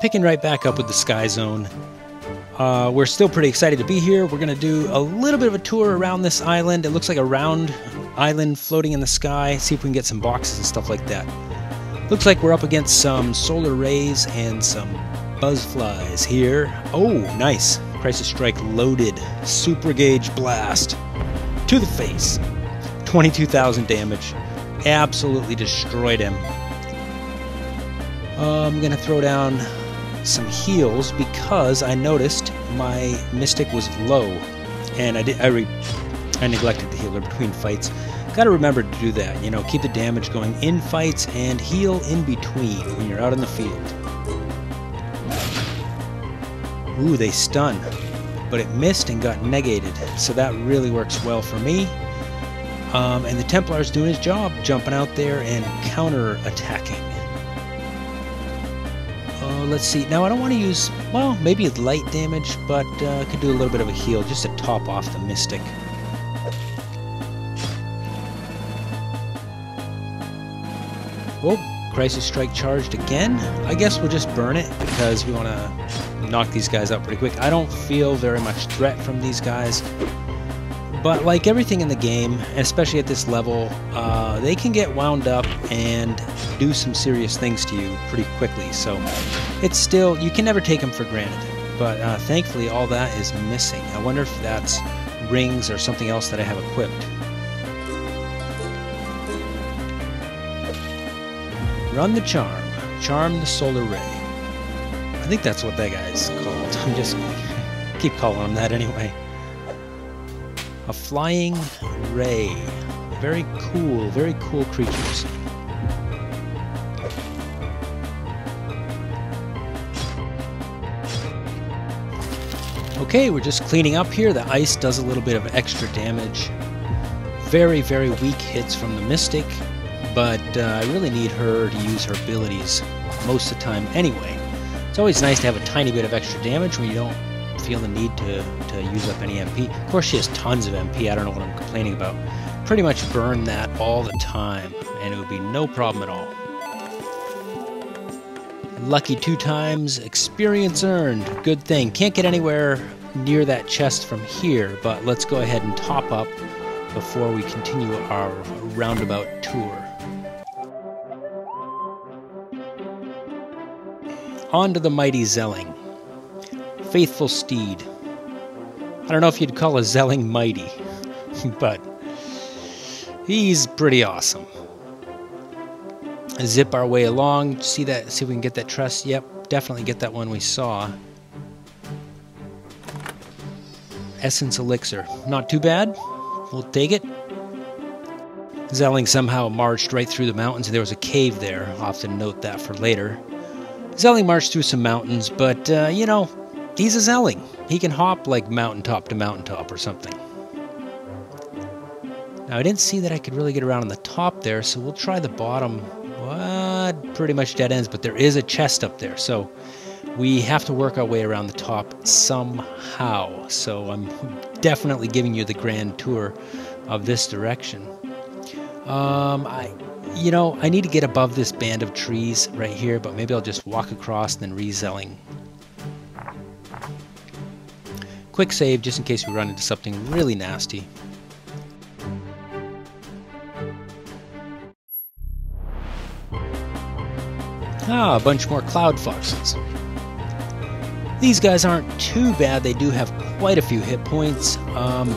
Picking right back up with the Sky Zone. We're still pretty excited to be here. We're going to do a little bit of a tour around this island. It looks like a round island floating in the sky. See if we can get some boxes and stuff like that. Looks like we're up against some solar rays and some buzz flies here. Oh, nice. Crisis Strike loaded. Super Gauge Blast. To the face. 22,000 damage. Absolutely destroyed him. I'm going to throw down some heals because I noticed my Mystic was low, and I neglected the healer between fights. Gotta remember to do that, you know, keep the damage going in fights and heal in between when you're out in the field. Ooh, they stun, but it missed and got negated, so that really works well for me. And the Templar's doing his job, jumping out there and counter-attacking. Let's see. Now, I don't want to use, well, maybe light damage, but I could do a little bit of a heal just to top off the Mystic. Oh, Crisis Strike charged again. I guess we'll just burn it because we want to knock these guys out pretty quick. I don't feel very much threat from these guys. But like everything in the game, especially at this level, they can get wound up and do some serious things to you pretty quickly. So it's still, you can never take them for granted. But thankfully all that is missing. I wonder if that's rings or something else that I have equipped. Run the charm. Charm the solar ray. I think that's what that guy's called. I'm just keep calling him that anyway. A flying ray. Very cool creatures. Okay, we're just cleaning up here. The ice does a little bit of extra damage. Very, very weak hits from the Mystic, but I really need her to use her abilities most of the time anyway. It's always nice to have a tiny bit of extra damage when you don't feel the need to use up any MP. Of course, she has tons of MP. I don't know what I'm complaining about. Pretty much burn that all the time, and it would be no problem at all. Lucky 2 times, experience earned. Good thing. Can't get anywhere near that chest from here, but let's go ahead and top up before we continue our roundabout tour. On to the mighty Zelling. Faithful steed. I don't know if you'd call a Zelling mighty, but he's pretty awesome. Zip our way along. See that? See if we can get that trust. Yep, definitely get that one we saw. Essence Elixir. Not too bad. We'll take it. Zelling somehow marched right through the mountains. There was a cave there. I'll have to note that for later. Zelling marched through some mountains, but, you know, he's a Zelling. He can hop like mountaintop to mountaintop or something. Now, I didn't see that I could really get around on the top there, so we'll try the bottom. What? Pretty much dead ends, but there is a chest up there, so we have to work our way around the top somehow. So I'm definitely giving you the grand tour of this direction. I need to get above this band of trees right here, but maybe I'll just walk across and then re-zelling. Quick save just in case we run into something really nasty. Ah, a bunch more Cloud Foxes. These guys aren't too bad. They do have quite a few hit points.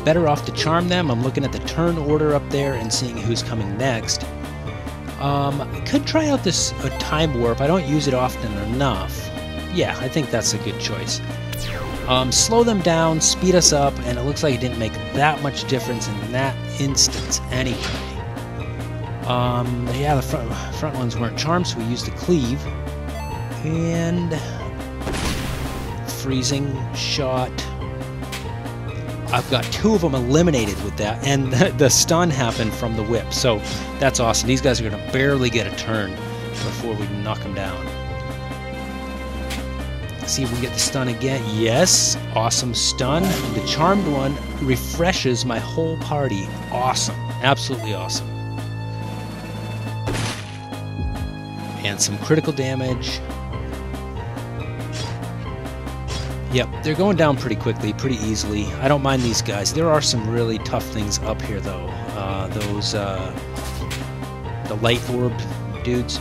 Better off to charm them. I'm looking at the turn order up there and seeing who's coming next. I could try out this time warp. I don't use it often enough. Yeah, I think that's a good choice. Slow them down, speed us up, and it looks like it didn't make that much difference in that instance anyway. Yeah, the front ones weren't charmed, so we used the cleave. And freezing shot. I've got 2 of them eliminated with that, and the stun happened from the whip, so that's awesome. These guys are going to barely get a turn before we knock them down. See if we get the stun again. Yes, awesome stun. The charmed one refreshes my whole party. Awesome, absolutely awesome. And some critical damage. Yep, they're going down pretty quickly, pretty easily. I don't mind these guys. There are some really tough things up here, though. The light orb dudes,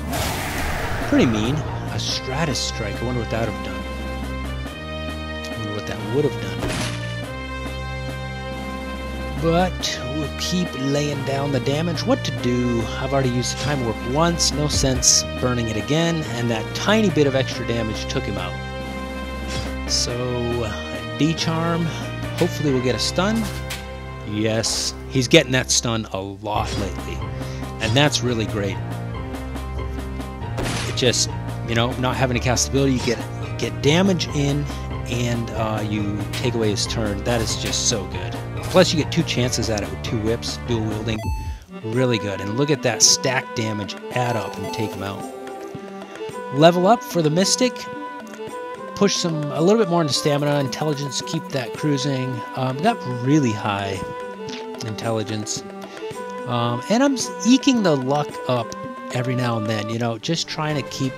pretty mean. A Stratus Strike, I wonder what that would have done. I wonder what that would have done. But we'll keep laying down the damage. What to do? I've already used the Time Warp once, no sense burning it again, and that tiny bit of extra damage took him out. So, D-Charm, hopefully we'll get a stun. Yes, he's getting that stun a lot lately, and that's really great. It just, you know, not having to cast ability, you get damage in, and you take away his turn. That is just so good. Plus, you get 2 chances at it with 2 whips, dual wielding. Really good. And look at that stack damage add up and take him out. Level up for the Mystic. Push a little bit more into stamina, intelligence, keep that cruising. Got really high intelligence. And I'm eking the luck up every now and then, you know, just trying to keep,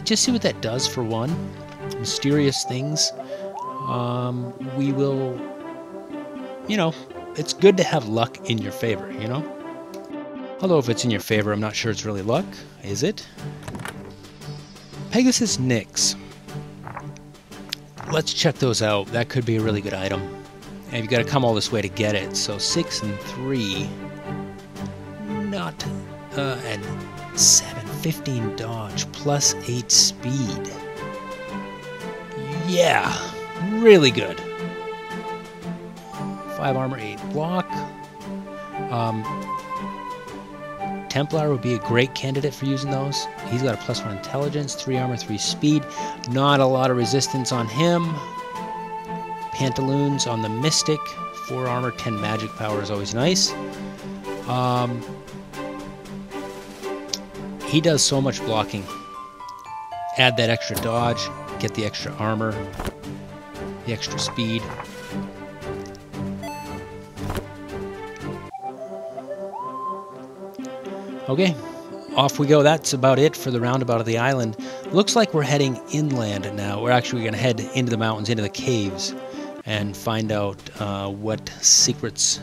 just see what that does for one. Mysterious things. We will, you know, it's good to have luck in your favor, you know? Although if it's in your favor, I'm not sure it's really luck, is it? Pegasus Nyx. Let's check those out. That could be a really good item. And you've got to come all this way to get it. So 6 and 3. Not, and 7, 15 dodge, plus 8 speed. Yeah, really good. 5 armor, 8 block. Templar would be a great candidate for using those. He's got a +1 intelligence, 3 armor, 3 speed. Not a lot of resistance on him. Pantaloons on the Mystic. 4 armor, 10 magic power is always nice. He does so much blocking. Add that extra dodge, get the extra armor, the extra speed. Okay, off we go. That's about it for the roundabout of the island. Looks like we're heading inland now. We're actually going to head into the mountains, into the caves, and find out what secrets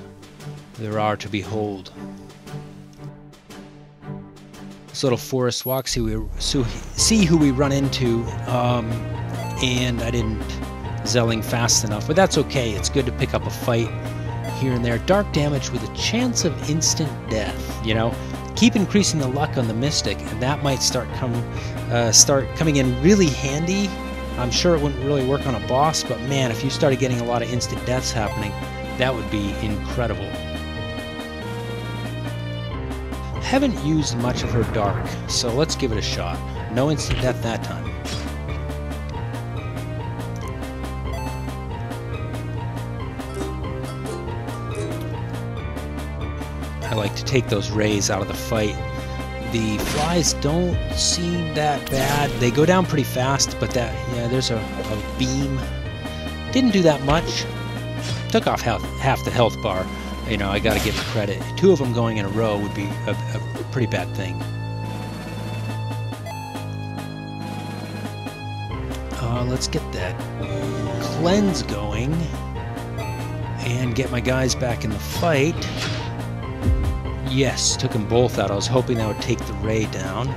there are to behold. This little forest walk, see who we run into, and I didn't zelling fast enough, but that's okay. It's good to pick up a fight here and there. Dark damage with a chance of instant death, you know? Keep increasing the luck on the Mystic, and that might start coming in really handy. I'm sure it wouldn't really work on a boss, but man, if you started getting a lot of instant deaths happening, that would be incredible. Haven't used much of her dark, so let's give it a shot. No instant death that time. I like to take those rays out of the fight. The flies don't seem that bad. They go down pretty fast, but there's a beam. Didn't do that much. Took off half the health bar. You know, I gotta give it credit. 2 of them going in a row would be a pretty bad thing. Let's get that cleanse going and get my guys back in the fight. Yes, took them both out. I was hoping that would take the ray down.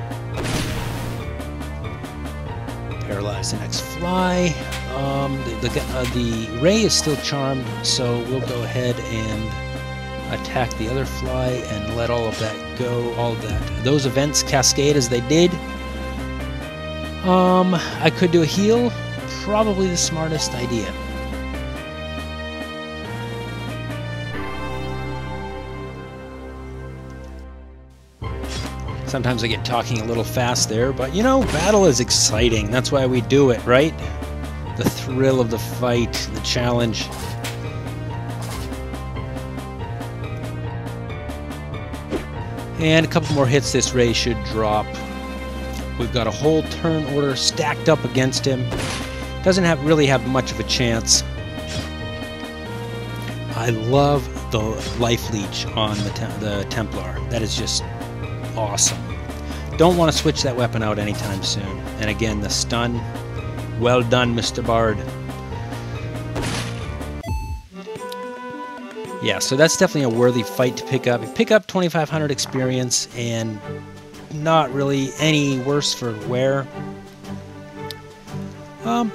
Paralyze the next fly. The ray is still charmed, so we'll go ahead and attack the other fly and let all of that go. All of that. Those events cascade as they did. I could do a heal. Probably the smartest idea. Sometimes I get talking a little fast there, but you know, battle is exciting. That's why we do it, right? The thrill of the fight, the challenge. And a couple more hits, this ray should drop. We've got a whole turn order stacked up against him. Doesn't really have much of a chance. I love the life leech on the Templar. That is just awesome. Don't want to switch that weapon out anytime soon. And again, the stun Well done, Mr. Bard. Yeah, so that's definitely a worthy fight to pick up. You pick up 2,500 experience and not really any worse for wear.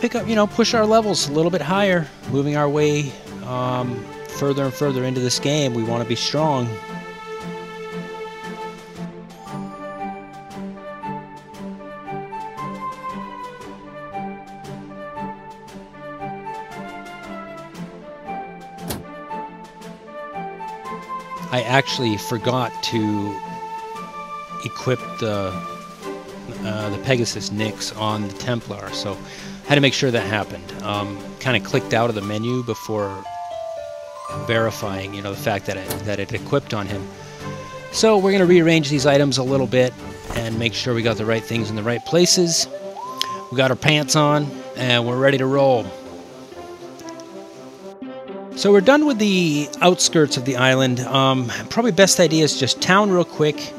Pick up, push our levels a little bit higher, moving our way further and further into this game. We want to be strong. I actually forgot to equip the Pegasus Nyx on the Templar, so I had to make sure that happened. Kind of clicked out of the menu before verifying, the fact that it equipped on him. So we're going to rearrange these items a little bit and make sure we got the right things in the right places. We got our pants on and we're ready to roll. So we're done with the outskirts of the island. Probably best idea is just town real quick,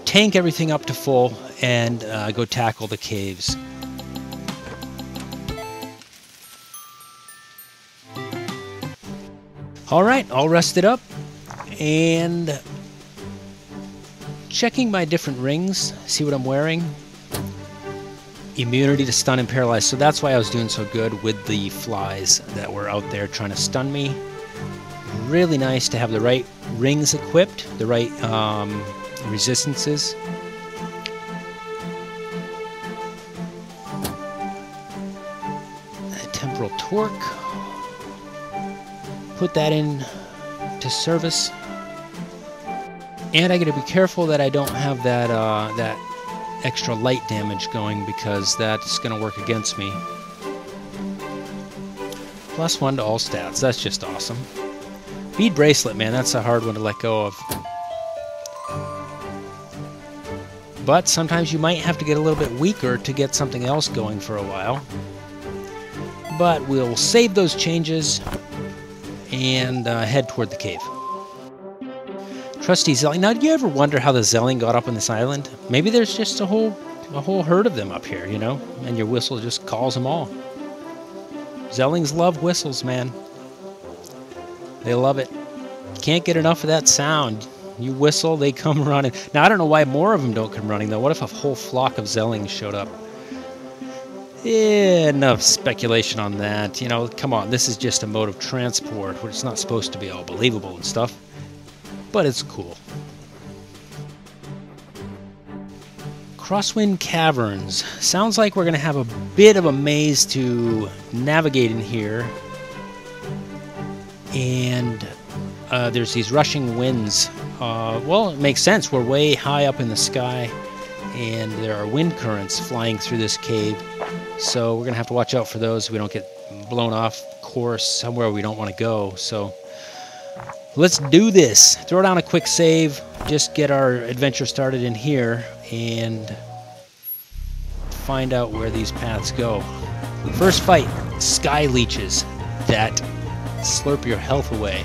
tank everything up to full, and go tackle the caves. Alright, all rested up, and checking my different rings, see what I'm wearing. Immunity to stun and paralyze, so that's why I was doing so good with the flies that were out there trying to stun me. Really nice to have the right rings equipped, the right resistances. Temporal torque. Put that in to service. And I got to be careful that I don't have that that extra light damage going, because that's going to work against me. +1 to all stats. That's just awesome. Bead bracelet, man, that's a hard one to let go of. But sometimes you might have to get a little bit weaker to get something else going for a while. But we'll save those changes and head toward the cave. Trusty Zelling. Now, do you ever wonder how the Zelling got up on this island? Maybe there's just a whole herd of them up here, and your whistle just calls them all. Zellings love whistles, man. They love it. Can't get enough of that sound. You whistle, they come running. Now, I don't know why more of them don't come running, though. What if a whole flock of Zellings showed up? Yeah, enough speculation on that. Come on, this is just a mode of transport where it's not supposed to be all believable and stuff. But it's cool. Crosswind Caverns. Sounds like we're going to have a bit of a maze to navigate in here. And there's these rushing winds. Well, it makes sense. We're way high up in the sky, and there are wind currents flying through this cave. So we're going to have to watch out for those so we don't get blown off course somewhere we don't want to go. So let's do this. Throw down a quick save, just get our adventure started in here, and find out where these paths go. First fight, Sky Leeches that slurp your health away.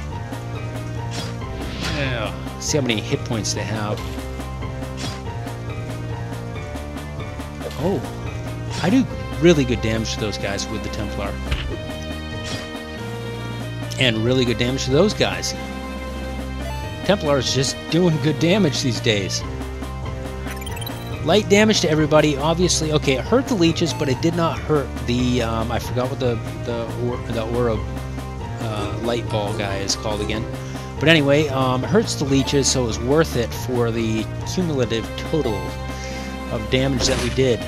Yeah. See how many hit points they have. Oh, I do really good damage to those guys with the Templar. And really good damage to those guys. Templar's just doing good damage these days. Light damage to everybody, obviously. Okay, it hurt the leeches, but it did not hurt the, I forgot what the aura light ball guy is called again. But anyway, it hurts the leeches, so it was worth it for the cumulative total of damage that we did.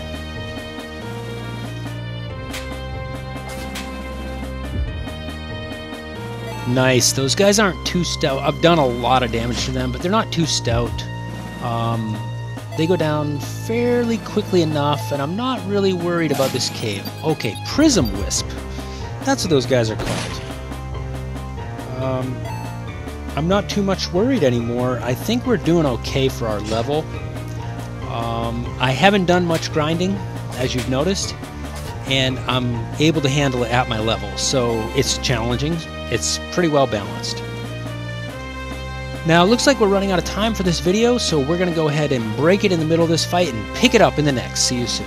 Nice. Those guys aren't too stout. I've done a lot of damage to them, but they're not too stout. They go down fairly quickly enough, and I'm not really worried about this cave. Okay, Prism Wisp. That's what those guys are called. I'm not too much worried anymore. I think we're doing okay for our level. I haven't done much grinding, as you've noticed, and I'm able to handle it at my level, so it's challenging. It's pretty well balanced. Now, it looks like we're running out of time for this video, so we're going to go ahead and break it in the middle of this fight and pick it up in the next. See you soon.